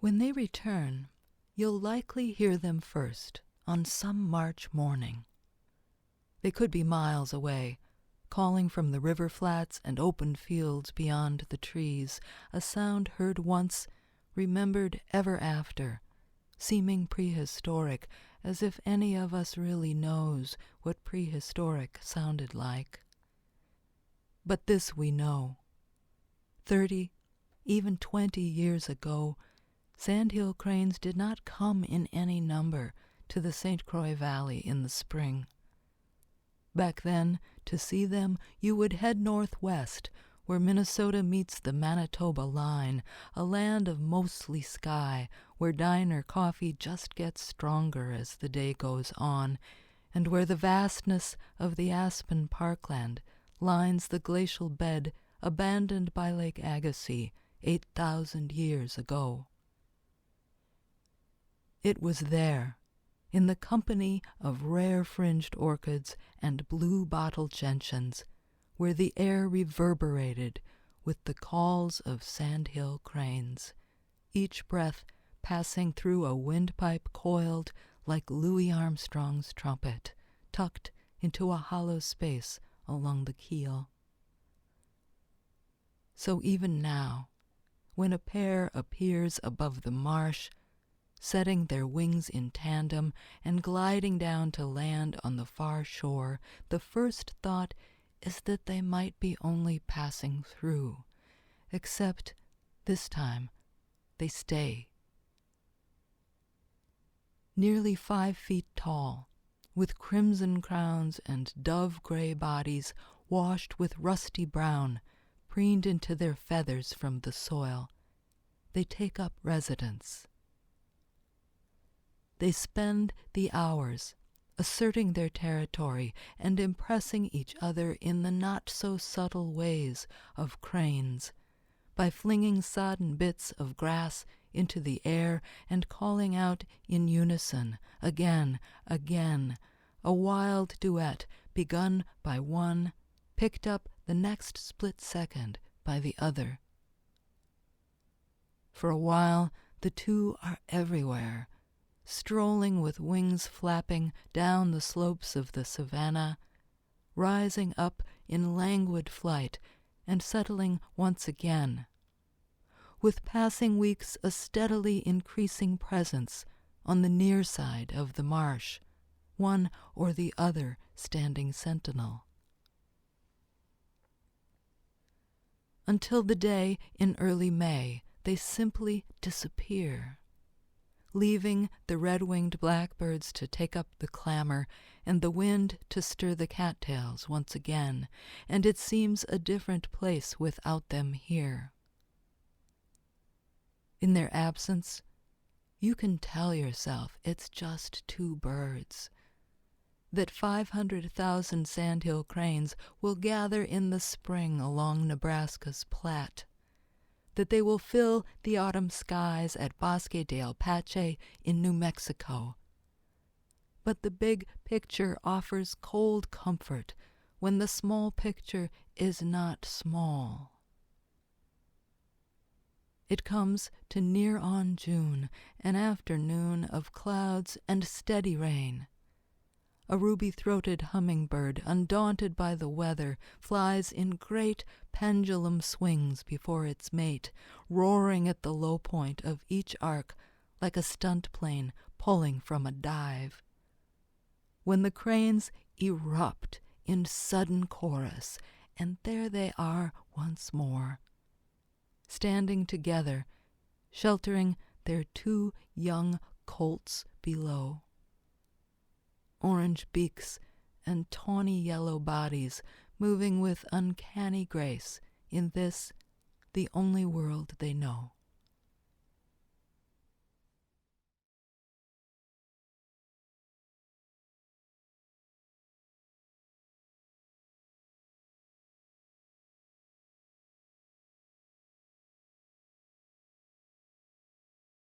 When they return, you'll likely hear them first on some March morning. They could be miles away, calling from the river flats and open fields beyond the trees, a sound heard once, remembered ever after, seeming prehistoric, as if any of us really knows what prehistoric sounded like. But this we know. 30, even 20 years ago, Sandhill cranes did not come in any number to the St. Croix Valley in the spring. Back then, to see them, you would head northwest, where Minnesota meets the Manitoba line, a land of mostly sky, where diner coffee just gets stronger as the day goes on, and where the vastness of the aspen parkland lines the glacial bed abandoned by Lake Agassiz 8,000 years ago. It was there, in the company of rare fringed orchids and blue bottle gentians, where the air reverberated with the calls of Sandhill cranes, each breath passing through a windpipe coiled like Louis Armstrong's trumpet, tucked into a hollow space along the keel. So even now, when a pair appears above the marsh, setting their wings in tandem and gliding down to land on the far shore, the first thought is that they might be only passing through, except this time they stay. Nearly 5 feet tall, with crimson crowns and dove-gray bodies washed with rusty brown, preened into their feathers from the soil, they take up residence. They spend the hours asserting their territory and impressing each other in the not-so-subtle ways of cranes, by flinging sodden bits of grass into the air and calling out in unison, again, again, a wild duet begun by one, picked up the next split second by the other. For a while, the two are everywhere, strolling with wings flapping down the slopes of the savanna, rising up in languid flight and settling once again, with passing weeks a steadily increasing presence on the near side of the marsh, one or the other standing sentinel. Until the day in early May, they simply disappear, leaving the red-winged blackbirds to take up the clamor and the wind to stir the cattails once again, and it seems a different place without them here. In their absence, you can tell yourself it's just 2 birds, that 500,000 sandhill cranes will gather in the spring along Nebraska's Platte, that they will fill the autumn skies at Bosque de Apache in New Mexico. But the big picture offers cold comfort when the small picture is not small. It comes to near on June, an afternoon of clouds and steady rain. A ruby-throated hummingbird, undaunted by the weather, flies in great pendulum swings before its mate, roaring at the low point of each arc like a stunt plane pulling from a dive. When the cranes erupt in sudden chorus, and there they are once more, standing together, sheltering their 2 young colts below. Orange beaks and tawny yellow bodies moving with uncanny grace in this, the only world they know.